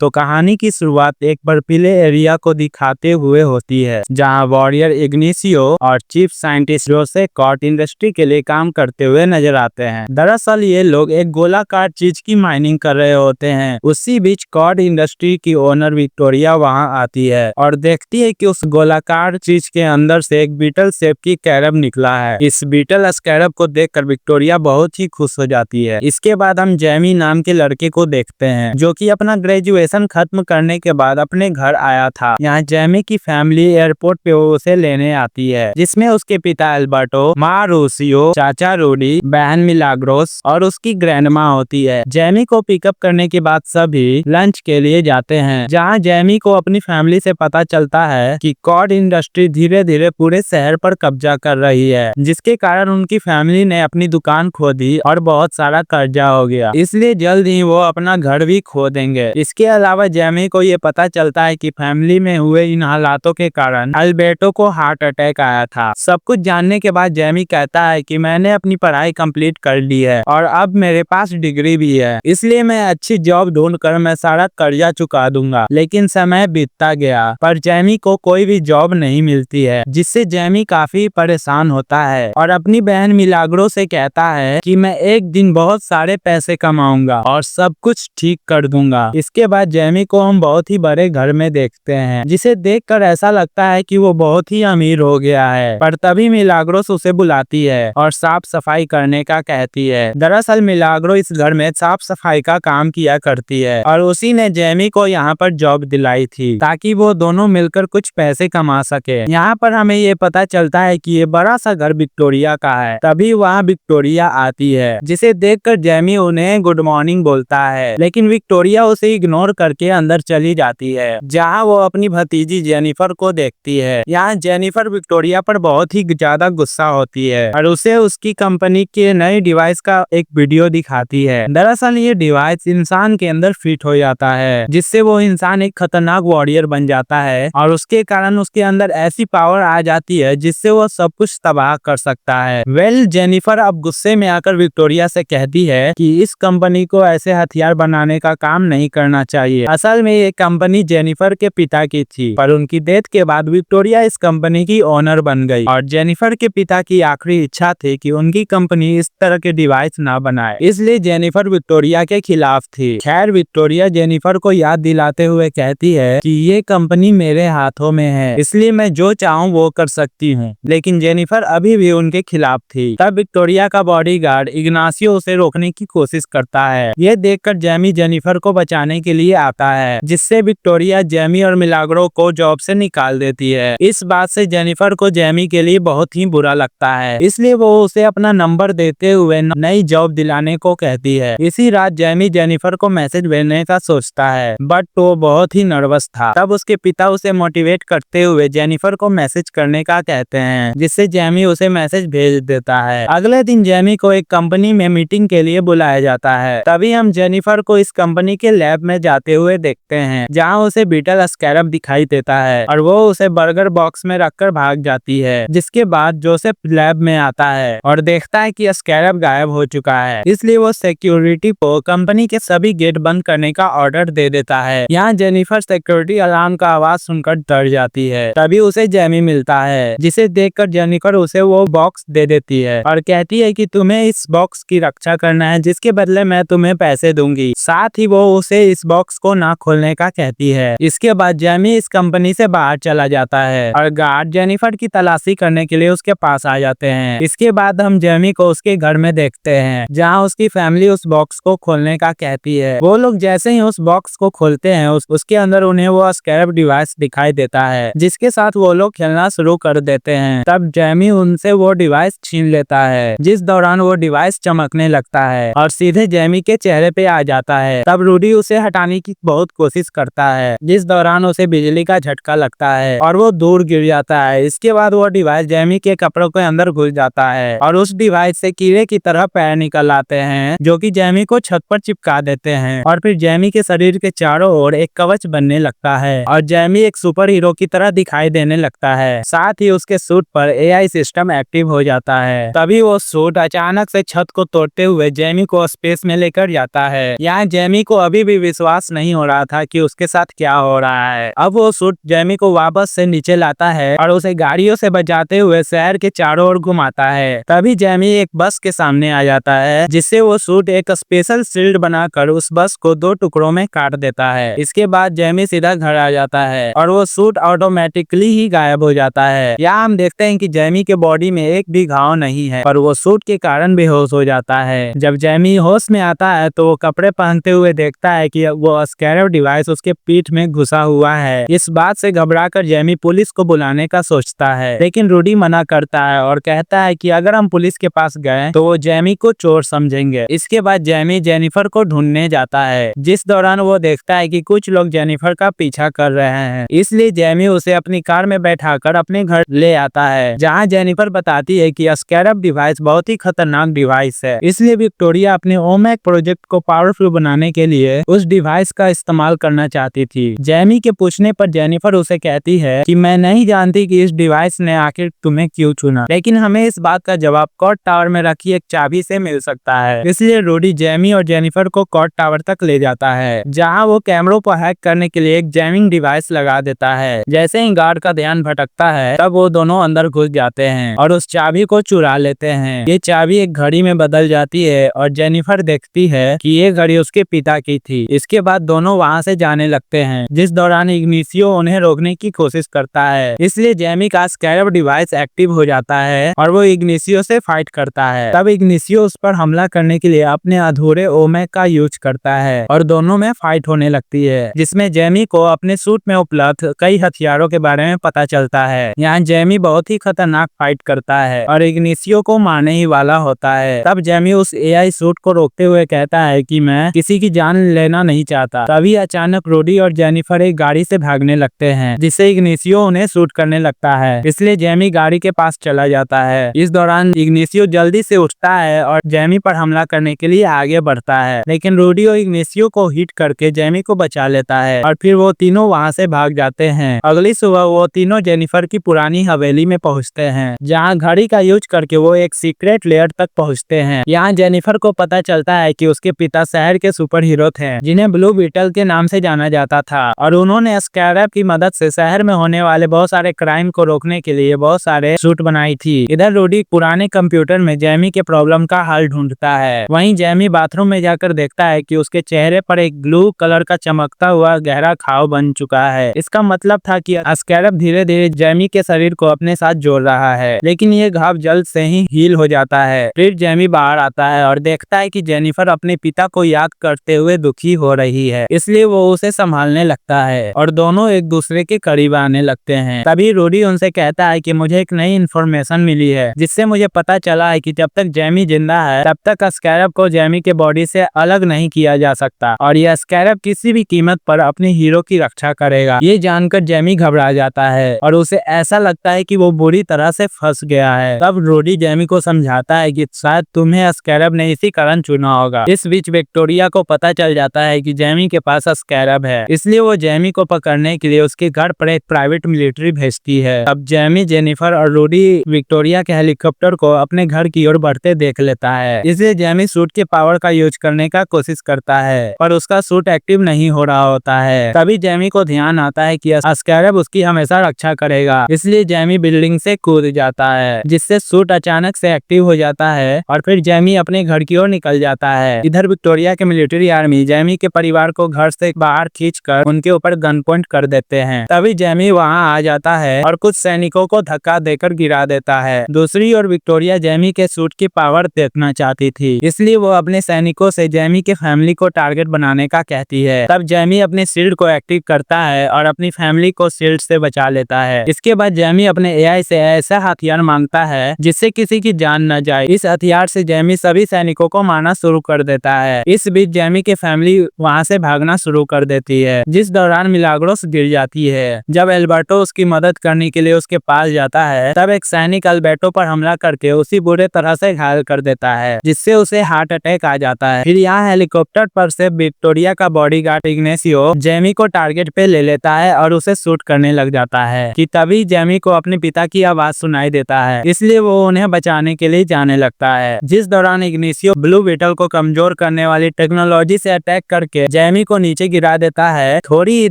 तो कहानी की शुरुआत एक बर्फीले एरिया को दिखाते हुए होती है, जहां वॉरियर इग्निशियो और चीफ साइंटिस्ट जोसे कॉड इंडस्ट्री के लिए काम करते हुए नजर आते हैं। दरअसल ये लोग एक गोलाकार चीज की माइनिंग कर रहे होते हैं। उसी बीच कॉड इंडस्ट्री की ओनर विक्टोरिया वहां आती है और देखती है कि उस गोलाकार चीज के अंदर से एक बीटल शेप की कैरब निकला है। इस बीटल स्कैरब को देखकर विक्टोरिया बहुत ही खुश हो जाती है। इसके बाद हम जैमी नाम के लड़के को देखते हैं, जो कि अपना ग्रेजुएशन खत्म करने के बाद अपने घर आया था। यहाँ जैमी की फैमिली एयरपोर्ट पे उसे लेने आती है, जिसमें उसके पिता एल्बर्टो, माँ रोसियो, चाचा रूडी, बहन मिलाग्रोस और उसकी ग्रैंडमा होती है। जैमी को पिकअप करने के बाद सभी लंच के लिए जाते हैं, जहाँ जैमी को अपनी फैमिली से पता चलता है कि कॉड इंडस्ट्री धीरे धीरे पूरे शहर पर कब्जा कर रही है, जिसके कारण उनकी फैमिली ने अपनी दुकान खो दी और बहुत सारा कर्जा हो गया, इसलिए जल्द ही वो अपना घर भी खो देंगे। इसके अलावा जैमी को ये पता चलता है कि फैमिली में हुए इन हालातों के कारण अल्बर्टो को हार्ट अटैक आया था। सब कुछ जानने के बाद जैमी कहता है कि मैंने अपनी पढ़ाई कंप्लीट कर ली है और अब मेरे पास डिग्री भी है, इसलिए मैं अच्छी जॉब ढूंढकर मैं सारा कर्जा चुका दूंगा। लेकिन समय बीतता गया पर जैमी को कोई भी जॉब नहीं मिलती है, जिससे जैमी काफी परेशान होता है और अपनी बहन मिलाग्रो से कहता है कि मैं एक दिन बहुत सारे पैसे कमाऊंगा और सब कुछ ठीक कर दूंगा। इसके बाद जैमी को हम बहुत ही बड़े घर में देखते हैं, जिसे देखकर ऐसा लगता है कि वो बहुत ही अमीर हो गया है। पर तभी मिलाग्रोस उसे बुलाती है और साफ सफाई करने का कहती है। दरअसल मिलाग्रो इस घर में साफ सफाई का काम किया करती है और उसी ने जैमी को यहाँ पर जॉब दिलाई थी, ताकि वो दोनों मिलकर कुछ पैसे कमा सके। यहाँ पर हमें ये पता चलता है कि ये बड़ा सा घर विक्टोरिया का है। तभी वहाँ विक्टोरिया आती है, जिसे देखकर जैमी उन्हें गुड मॉर्निंग बोलता है, लेकिन विक्टोरिया उसे इग्नोर करके अंदर चली जाती है, जहाँ वो अपनी भतीजी जेनिफर को देखती है। यहाँ जेनिफर विक्टोरिया पर बहुत ही ज्यादा गुस्सा होती है और उसे उसकी कंपनी के नए डिवाइस का एक वीडियो दिखाती है। दरअसल ये डिवाइस इंसान के अंदर फिट हो जाता है, जिससे वो इंसान एक खतरनाक वॉरियर बन जाता है और उसके कारण उसके अंदर ऐसी पावर आ जाती है जिससे वो सब कुछ तबाह कर सकता है। जेनिफर अब गुस्से में आकर विक्टोरिया से कहती है कि इस कंपनी को ऐसे हथियार बनाने का काम नहीं करना चाहिए। असल में ये कंपनी जेनिफर के पिता की थी, पर उनकी डेथ के बाद विक्टोरिया इस कंपनी की ओनर बन गई और जेनिफर के पिता की आखिरी इच्छा थी कि उनकी कंपनी इस तरह के डिवाइस ना बनाए, इसलिए जेनिफर विक्टोरिया के खिलाफ थी। खैर विक्टोरिया जेनिफर को याद दिलाते हुए कहती है कि ये कंपनी मेरे हाथों में है, इसलिए मैं जो चाहूँ वो कर सकती हूँ, लेकिन जेनिफर अभी भी उनके खिलाफ थी। तब विक्टोरिया का बॉडीगार्ड इग्नासियो उसे रोकने की कोशिश करता है। ये देखकर जैमी जेनिफर को बचाने के लिए आता है, जिससे विक्टोरिया जैमी और मिलाग्रो को जॉब से निकाल देती है। इस बात से जेनिफर को जैमी के लिए बहुत ही बुरा लगता है, इसलिए वो उसे अपना नंबर देते हुए नई जॉब दिलाने को कहती है। इसी रात जैमी जेनिफर को मैसेज भेजने का सोचता है, बट वो बहुत ही नर्वस था। तब उसके पिता उसे मोटिवेट करते हुए जेनिफर को मैसेज करने का कहते हैं, जिससे जैमी उसे मैसेज भेज देता है। अगले दिन जैमी को एक कंपनी में मीटिंग के लिए बुलाया जाता है। तभी हम जेनिफर को इस कंपनी के लैब में जाते हुए देखते हैं, जहां उसे बीटल स्कैरब दिखाई देता है और वो उसे बर्गर बॉक्स में रखकर भाग जाती है। जिसके बाद जोसेफ लैब में आता है और देखता है कि स्कैरब गायब हो चुका है, इसलिए वो सिक्योरिटी को कंपनी के सभी गेट बंद करने का ऑर्डर दे देता है। यहाँ जेनिफर सिक्योरिटी अलार्म का आवाज सुनकर डर जाती है। तभी उसे जैमी मिलता है, जिसे देखकर जेनिफर उसे वो बॉक्स दे देती है और कहती है कि तुम्हें इस बॉक्स की रक्षा करना है, जिसके बदले मैं तुम्हें पैसे दूंगी। साथ ही वो उसे इस बॉक्स को ना खोलने का कहती है। इसके बाद जैमी इस कंपनी से बाहर चला जाता है और गार्ड जेनिफर की तलाशी करने के लिए उसके पास आ जाते हैं। इसके बाद हम जैमी को उसके घर में देखते हैं, जहाँ उसकी फैमिली उस बॉक्स को खोलने का कहती है। वो लोग जैसे ही उस बॉक्स को खोलते हैं उसके अंदर उन्हें वो स्कैरब डिवाइस दिखाई देता है, जिसके साथ वो लोग खेलना शुरू कर देते हैं। तब जैमी उनसे वो डिवाइस छीन लेता है, जिस दौरान वो डिवाइस चमकने लगता है और सीधे जैमी के चेहरे पे आ जाता है। तब रूडी उसे हटाने की बहुत कोशिश करता है, जिस दौरान उसे बिजली का झटका लगता है और वो दूर गिर जाता है। इसके बाद वो डिवाइस जैमी के कपड़ों के अंदर घुस जाता है और उस डिवाइस से कीड़े की तरह पैर निकल आते हैं, जो कि जैमी को छत पर चिपका देते हैं और फिर जैमी के शरीर के चारों ओर एक कवच बनने लगता है और जैमी एक सुपर हीरो की तरह दिखाई देने लगता है। साथ ही उसके सूट पर एआई सिस्टम एक्टिव हो जाता है। तभी वो सूट अचानक से छत को तोड़ते हुए जैमी को स्पेस में लेकर जाता है। यहाँ जैमी को अभी भी विश्वास नहीं हो रहा था कि उसके साथ क्या हो रहा है। अब वो सूट जैमी को वापस से नीचे लाता है और उसे गाड़ियों से बचाते हुए शहर के चारों ओर घुमाता है। तभी जैमी एक बस के सामने आ जाता है, जिससे वो सूट एक स्पेशल शील्ड बनाकर उस बस को 2 टुकड़ों में काट देता है। इसके बाद जैमी सीधा घर आ जाता है और वो सूट ऑटोमेटिकली ही गायब हो जाता है। यहाँ हम देखते हैं कि जैमी के बॉडी में एक भी घाव नहीं है, पर वो सूट के कारण बेहोश हो जाता है। जब जैमी होश में आता है तो वो कपड़े पहनते हुए देखता है कि वो स्कैरब डिवाइस उसके पीठ में घुसा हुआ है। इस बात से घबराकर जैमी पुलिस को बुलाने का सोचता है, लेकिन रूडी मना करता है और कहता है कि अगर हम पुलिस के पास गए तो वो जैमी को चोर समझेंगे। इसके बाद जैमी जेनिफर को ढूंढने जाता है, जिस दौरान वो देखता है कि कुछ लोग जेनिफर का पीछा कर रहे हैं। इसलिए जैमी उसे अपनी कार में बैठाकर अपने घर ले आता है, जहाँ जेनिफर बताती है कि स्कैरब डिवाइस बहुत ही खतरनाक डिवाइस है, इसलिए विक्टोरिया अपने ओमेक प्रोजेक्ट को पावरफुल बनाने के लिए उस डिवाइस का इस्तेमाल करना चाहती थी। जैमी के पूछने पर जेनिफर उसे कहती है कि मैं नहीं जानती कि इस डिवाइस ने आखिर तुम्हें क्यों चुना, लेकिन हमें इस बात का जवाब कॉर्ड टावर में रखी एक चाबी से मिल सकता है। इसलिए रूडी जैमी और जेनिफर को कॉर्ड टावर तक ले जाता है, जहां वो कैमरों को हैक करने के लिए एक जैमिंग डिवाइस लगा देता है। जैसे ही गार्ड का ध्यान भटकता है, तब वो दोनों अंदर घुस जाते हैं और उस चाबी को चुरा लेते हैं। ये चाबी एक घड़ी में बदल जाती है और जेनिफर देखती है कि ये घड़ी उसके पिता की थी। इसके बाद दोनों वहां से जाने लगते हैं, जिस दौरान इग्निशियो उन्हें रोकने की कोशिश करता है। इसलिए जैमी का स्कैरब डिवाइस एक्टिव हो जाता है और वो इग्निशियो से फाइट करता है। तब इग्निशियो उस पर हमला करने के लिए अपने अधूरे ओमेक का यूज करता है और दोनों में फाइट होने लगती है, जिसमें जैमी को अपने सूट में उपलब्ध कई हथियारों के बारे में पता चलता है। यहाँ जैमी बहुत ही खतरनाक फाइट करता है और इग्निशियो को मारने ही वाला होता है। तब जैमी उस एआई सूट को रोकते हुए कहता है कि मैं किसी की जान लेना नहीं चाहता। तभी अचानक रूडी और जेनिफर एक गाड़ी से भागने लगते हैं, जिससे इग्निशियो उन्हें शूट करने लगता है। इसलिए जैमी गाड़ी के पास चला जाता है। इस दौरान इग्निशियो जल्दी से उठता है और जैमी पर हमला करने के लिए आगे बढ़ता है, लेकिन रूडी और इग्निशियो को हिट करके जैमी को बचा लेता है और फिर वो तीनों वहां से भाग जाते हैं। अगली सुबह वो तीनों जेनिफर की पुरानी हवेली में पहुंचते हैं, जहां घड़ी का यूज करके वो एक सीक्रेट लेयर तक पहुंचते हैं। यहाँ जेनिफर को पता चलता है कि उसके पिता शहर के सुपर हीरो थे, जिन्हें ब्लू बीटल के नाम से जाना जाता था, और उन्होंने स्कैरब की मदद से शहर में होने वाले बहुत सारे क्राइम को रोकने के लिए बहुत सारे सूट बनाई थी। इधर रूडी पुराने कंप्यूटर में जैमी के प्रॉब्लम का हल ढूंढता है। वहीं जैमी बाथरूम में जाकर देखता है कि उसके चेहरे पर एक ब्लू कलर का चमकता हुआ गहरा घाव बन चुका है। इसका मतलब था कि स्कैरब धीरे धीरे जैमी के शरीर को अपने साथ जोड़ रहा है, लेकिन ये घाव जल्द से ही हील हो जाता है। फिर जैमी बाहर आता है और देखता है कि जेनिफर अपने पिता को याद करते हुए दुखी हो रही है, इसलिए वो उसे संभालने लगता है और दोनों एक दूसरे के करीब आने लगते हैं। तभी रूडी उनसे कहता है कि मुझे एक नई इन्फॉर्मेशन मिली है, जिससे मुझे पता चला है कि जब तक जैमी जिंदा है तब तक स्कैरब को जैमी के बॉडी से अलग नहीं किया जा सकता, और यह स्कैरब किसी भी कीमत पर अपने हीरो की रक्षा करेगा। ये जानकर जैमी घबरा जाता है और उसे ऐसा लगता है कि वो बुरी तरह से फंस गया है। तब रूडी जैमी को समझाता है कि शायद तुम्हें स्कैरब ने इसी कारण चुना होगा। इस बीच विक्टोरिया को पता चल जाता है कि जैमी के पास स्कैरब है, इसलिए वो जैमी को पकड़ने के लिए उसके घर पर एक प्राइवेट मिलिट्री भेजती है। अब जैमी, जेनिफर और रूडी विक्टोरिया के हेलीकॉप्टर को अपने घर की ओर बढ़ते देख लेता है। इसलिए जैमी सूट के पावर का यूज करने का कोशिश करता है, पर उसका सूट एक्टिव नहीं हो रहा होता है। तभी जैमी को ध्यान आता है कि स्कैरब उसकी हमेशा रक्षा करेगा, इसलिए जैमी बिल्डिंग से कूद जाता है, जिससे सूट अचानक से एक्टिव हो जाता है और फिर जैमी अपने घर की ओर निकल जाता है। इधर विक्टोरिया के मिलिट्री आर्मी जैमी के परिवार को घर से बाहर खींचकर उनके ऊपर गन पॉइंट कर देते हैं। तभी जैमी वहां आ जाता है और कुछ सैनिकों को धक्का देकर गिरा देता है। दूसरी ओर विक्टोरिया जैमी के सूट की पावर देखना चाहती थी, इसलिए वो अपने सैनिकों से जैमी की फैमिली को टारगेट बनाने का कहती है। तब जैमी अपने शील्ड को एक्टिव करता है और अपनी फैमिली को शील्ड से बचा लेता है। इसके बाद जैमी अपने एआई से ऐसा हथियार मांगता है जिससे किसी की जान न जाए। इस हथियार से जैमी सभी सैनिकों को मारना शुरू कर देता है। इस बीच जैमी की फैमिली वहां से भागना शुरू कर देती है, जिस दौरान मिलाग्रोस गिर जाती है। जब एल्बर्टो उसकी मदद करने के लिए उसके पास जाता है, तब एक सैनिक अल्बर्टो पर हमला करके उसी बुरे तरह से घायल कर देता है, जिससे उसे हार्ट अटैक आ जाता है। फिर यहाँ हेलीकॉप्टर पर से विक्टोरिया का बॉडीगार्ड इग्नेशियो जैमी को टारगेट पे ले लेता है और उसे शूट करने लग जाता है कि तभी जैमी को अपने पिता की आवाज सुनाई देता है, इसलिए वो उन्हें बचाने के लिए जाने लगता है। जिस दौरान इग्नेशियो ब्लू बीटल को कमजोर करने वाली टेक्नोलॉजी से अटैक करके जैमी को नीचे गिरा देता है। थोड़ी ही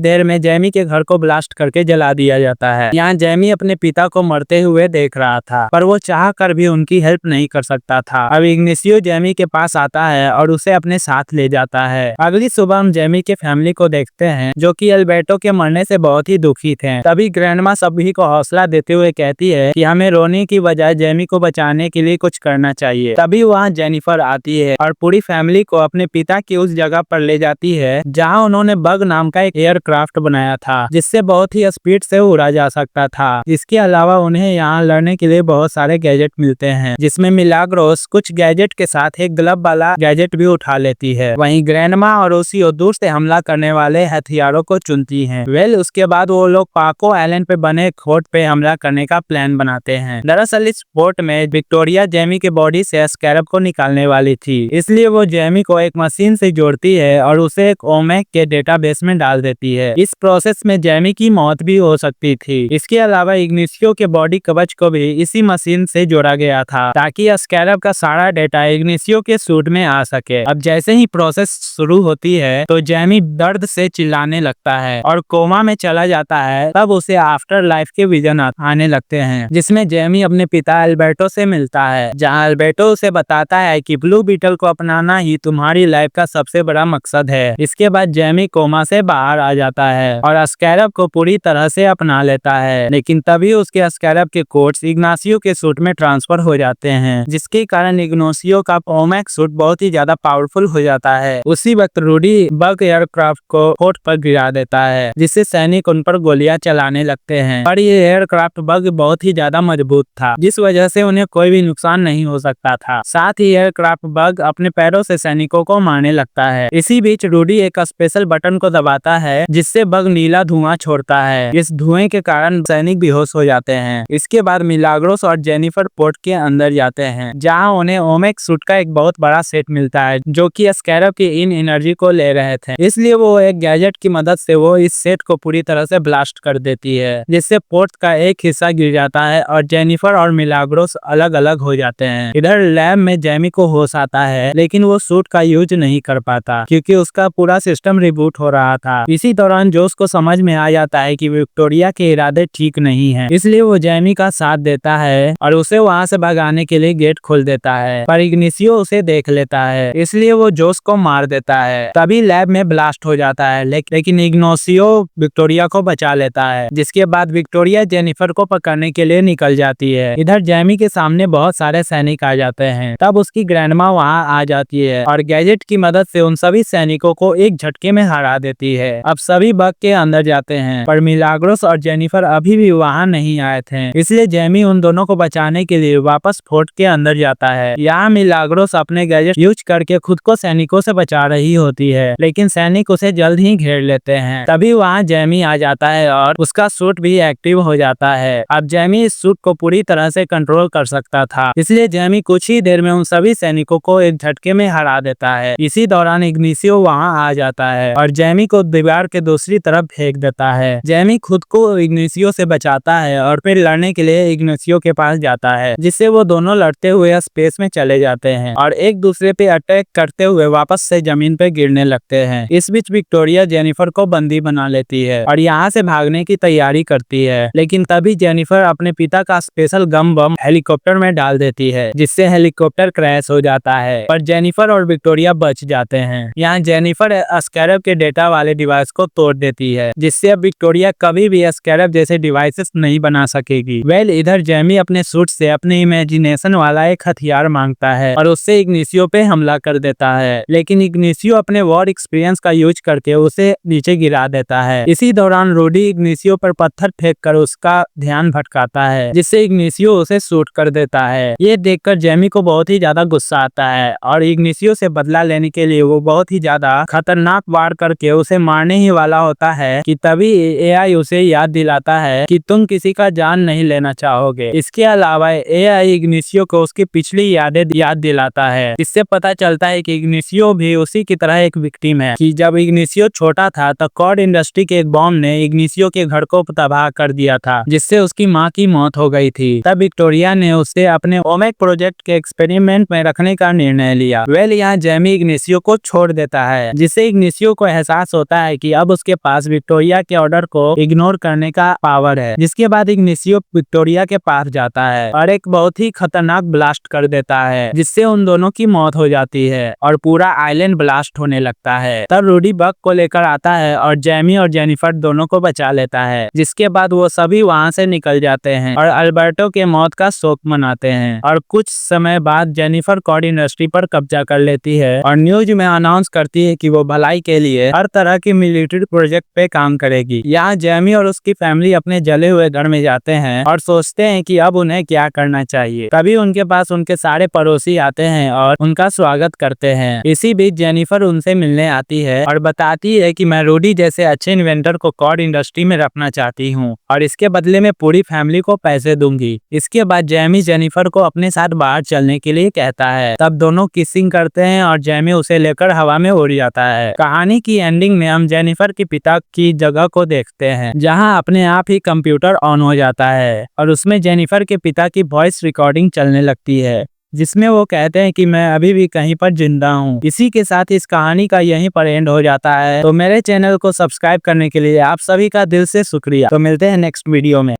देर में जैमी के घर को ब्लास्ट करके जला दिया जाता है। यहाँ जैमी अपने पिता को मरते हुए देख रहा था, पर वो चाह कर भी उनकी हेल्प नहीं कर सकता था। अब इग्निशियो जैमी के पास आता है और उसे अपने साथ ले जाता है। अगली सुबह हम जैमी के फैमिली को देखते हैं, जो कि अल्बर्टो के मरने से बहुत ही दुखी थे। तभी ग्रैंडमा सभी को हौसला देते हुए कहती है कि हमें रोने की बजाय जैमी को बचाने के लिए कुछ करना चाहिए। तभी वहाँ जेनिफर आती है और पूरी फैमिली को अपने पिता की उस जगह पर ले जाती है जहाँ उन्होंने बग नाम का एक एयरक्राफ्ट बनाया था, जिससे बहुत ही स्पीड से उड़ा जा सकता था। इसके अलावा उन्हें यहाँ लड़ने के लिए बहुत सारे गैजेट मिलते हैं, जिसमें मिलाग्रोस कुछ गैजेट के साथ एक ग्लव वाला गैजेट भी उठा लेती है। वहीं ग्रैंडमा और ओसियो दूर से हमला करने वाले हथियारों को चुनती हैं। उसके बाद वो लोग पाको आइलैंड पे बने फोर्ट पे हमला करने का प्लान बनाते हैं। दरअसल इस फोर्ट में विक्टोरिया जैमी के बॉडी से स्कैरब को निकालने वाली थी, इसलिए वो जैमी को एक मशीन से जोड़ती है और उसे एक ओमेक के डेटाबेस में डाल देती है। इस प्रोसेस में जैमी की मौत भी हो सकती थी। इसके अलावा इग्निशियो के बॉडी कवच को भी इसी मशीन से जोड़ा गया था, ताकि स्कैरब का सारा डेटा इग्निशियो के सूट में आ सके। अब जैसे ही प्रोसेस शुरू होती है तो जैमी दर्द से चिल्लाने लगता है और कोमा में चला जाता है। तब उसे आफ्टर लाइफ के विजन आने लगते हैं, जिसमें जैमी अपने पिता अल्बर्टो से मिलता है, जहां अल्बर्टो उसे बताता है कि ब्लू बीटल को अपनाना ही तुम्हारी लाइफ का सबसे बड़ा मकसद है। इसके बाद जैमी कोमा से बाहर आ जाता है और स्कैरब को पूरी तरह से अपना लेता है, लेकिन तभी उसके स्कैरब के कोड्स इग्नासियो के सूट में ट्रांसफर हो जाते हैं, जिसके कारण इग्नासियो का ओमेक सूट बहुत ही ज्यादा पावरफुल हो जाता है। उसी वक्त रूडी बग एयरक्राफ्ट को फोर्ट पर गिरा देता है, जिससे सैनिक उन पर गोलियां चलाने लगते हैं। पर ये एयरक्राफ्ट बग बहुत ही ज्यादा मजबूत था, जिस वजह से उन्हें कोई भी नुकसान नहीं हो सकता था। साथ ही एयरक्राफ्ट बग अपने पैरों से सैनिकों को मारने लगता है। इसी बीच रूडी एक स्पेशल बटन को दबाता है, जिससे बग नीला धुआं छोड़ता है। इस धुएं के कारण सैनिक बेहोश हो जाते हैं। इसके बाद मिलाग्रोस और जेनिफर पोर्ट के अंदर जाते हैं, जहां उन्हें ओमेक सूट का एक बहुत बड़ा सेट मिलता है, जो कि स्कैरब की इन एनर्जी को ले रहे थे। इसलिए वो एक गैजेट की मदद से वो इस सेट को पूरी तरह से ब्लास्ट कर देती है, जिससे पोर्ट का एक हिस्सा गिर जाता है और जेनिफर और मिलाग्रोस अलग अलग हो जाते हैं। इधर लैब में जैमी को होश आता है, लेकिन वो सूट का यूज नहीं कर पाता क्योंकि उसका पूरा सिस्टम रिबूट हो रहा था। इसी दौरान जोस को समझ में आ जाता है कि विक्टोरिया के इरादे ठीक नहीं है, इसलिए वो जैमी का साथ देता है और उसे वहाँ से भगाने के लिए गेट खोल देता है। पर इग्निशियो उसे देख लेता है, इसलिए वो जोस को मार देता है। तभी लैब में ब्लास्ट हो जाता है, लेकिन इग्निशियो विक्टोरिया को बचा लेता है, जिसके बाद विक्टोरिया जेनिफर को पकड़ने के लिए निकल जाती है। इधर जैमी के सामने बहुत सारे सैनिक आ जाते हैं। तब उसकी ग्रैंडमा वहाँ आ जाती है और गैजेट की मदद से उन सभी सैनिकों को एक झटके में हरा देती है। अब सभी बग के अंदर जाते हैं, पर मिलाग्रोस और जेनिफर अभी भी वहाँ नहीं आए थे, इसलिए जैमी उन दोनों को बचाने के लिए वापस फोर्ट के अंदर जाता है। यहाँ मिलाग्रोस अपने गैजेट यूज करके खुद को सैनिकों से बचा रही होती है, लेकिन सैनिक उसे जल्द ही घेर लेते हैं। तभी वहाँ जैमी आ जाता है और उसका सूट भी एक्टिव हो जाता है। अब जैमी इस सूट को पूरी तरह से कंट्रोल कर सकता था, इसलिए जैमी कुछ ही देर में उन सभी सैनिकों को एक झटके में हरा देता है। इसी दौरान इग्निशियो वहाँ आ जाता है और जैमी को दीवार के दूसरी तरफ फेंक देता है। जैमी खुद को इग्निशियो से बचाता है और फिर लड़ने के लिए इग्निशियो के पास जाता है, जिससे वो दोनों लड़ते हुए स्पेस में चले जाते हैं और एक दूसरे पे अटैक करते हुए वापस से जमीन पे गिरने लगते हैं। इस बीच विक्टोरिया जेनिफर को बंदी बना लेती है और यहाँ से भागने की तैयारी करती है, लेकिन तभी जेनिफर अपने पिता का स्पेशल गम बम हेलीकॉप्टर में डाल देती है, जिससे हेलीकॉप्टर क्रैश हो जाता है, पर जेनिफर और विक्टोरिया बच जाते हैं। यहाँ जेनिफर स्कैरब के डेटा वाले डिवाइस को तोड़ देती है, जिससे अब विक्टोरिया कभी भी स्कैरब जैसे डिवाइसेस नहीं बना सकेगी। इधर जैमी अपने सूट से अपने इमेजिनेशन वाला एक हथियार मांगता है और उससे इग्निशियो पे हमला कर देता है, लेकिन इग्निशियो अपने वॉर एक्सपीरियंस का यूज करके उसे नीचे गिरा देता है। इसी दौरान रूडी इग्निशियो पर पत्थर फेंक कर उसका ध्यान भटकाता है, जिससे इग्निशियो उसे शूट कर देता है। ये देखकर जैमी को बहुत ही ज्यादा गुस्सा आता है और इग्निशियो से बदला लेने के लिए वो बहुत ही ज्यादा खतरनाक वार करके उसे मारने ही वाला होता है कि तभी एआई उसे याद दिलाता है कि तुम किसी का जान नहीं लेना चाहोगे। इसके अलावा एआई इग्निशियो को उसकी पिछली यादें याद दिलाता है, इससे पता चलता है कि इग्निशियो भी उसी की तरह एक विक्टिम है कि जब इग्निशियो छोटा था तो कॉड इंडस्ट्री के एक बॉम्ब ने इग्निशियो के घर को तबाह कर दिया था, जिससे उसकी माँ की मौत हो गई थी। तब विक्टोरिया ने उसे अपने ओमेक प्रोजेक्ट के एक्सपेरिमेंट में रखने का निर्णय लिया। यहाँ जैमी इग्निशियो को छोड़ देता है जिससे इग्निशियो को एहसास होता है कि अब उसके पास विक्टोरिया के ऑर्डर को इग्नोर करने का पावर है। जिसके बाद इग्निशियो विक्टोरिया के पास जाता है और एक बहुत ही खतरनाक ब्लास्ट कर देता है, जिससे उन दोनों की मौत हो जाती है और पूरा आइलैंड ब्लास्ट होने लगता है। तब रूडी बग को लेकर आता है और जैमी और जेनिफर दोनों को बचा लेता है। जिसके बाद वो सभी वहाँ से निकल जाते हैं और अल्बर्टो के मौत का शोक मनाते हैं। और कुछ समय बाद जेनिफर कॉड इंडस्ट्री पर कब्जा कर लेती है और न्यूज में अनाउंस करती है कि वो भलाई के लिए हर तरह की मिलिट्री प्रोजेक्ट पे काम करेगी। यहाँ जैमी और उसकी फैमिली अपने जले हुए घर में जाते हैं और सोचते हैं कि अब उन्हें क्या करना चाहिए। तभी उनके पास उनके सारे पड़ोसी आते हैं और उनका स्वागत करते हैं। इसी बीच जेनिफर उनसे मिलने आती है और बताती है कि मैं रूडी जैसे अच्छे इन्वेंटर को कॉड इंडस्ट्री में रखना चाहती हूँ और इसके बदले में पूरी फैमिली को पैसे दूंगी। इसके बाद जैमी जेनिफर को अपने साथ बाहर चलने के लिए कहता है। तब दोनों किसिंग करते हैं और जैमी उसे लेकर हवा में उड़ जाता है। कहानी की एंडिंग में हम जेनिफर के पिता की जगह को देखते हैं, जहां अपने आप ही कंप्यूटर ऑन हो जाता है और उसमें जेनिफर के पिता की वॉइस रिकॉर्डिंग चलने लगती है, जिसमें वो कहते हैं कि मैं अभी भी कहीं पर जिंदा हूँ। इसी के साथ इस कहानी का यहीं पर एंड हो जाता है। तो मेरे चैनल को सब्सक्राइब करने के लिए आप सभी का दिल से शुक्रिया। तो मिलते हैं नेक्स्ट वीडियो में।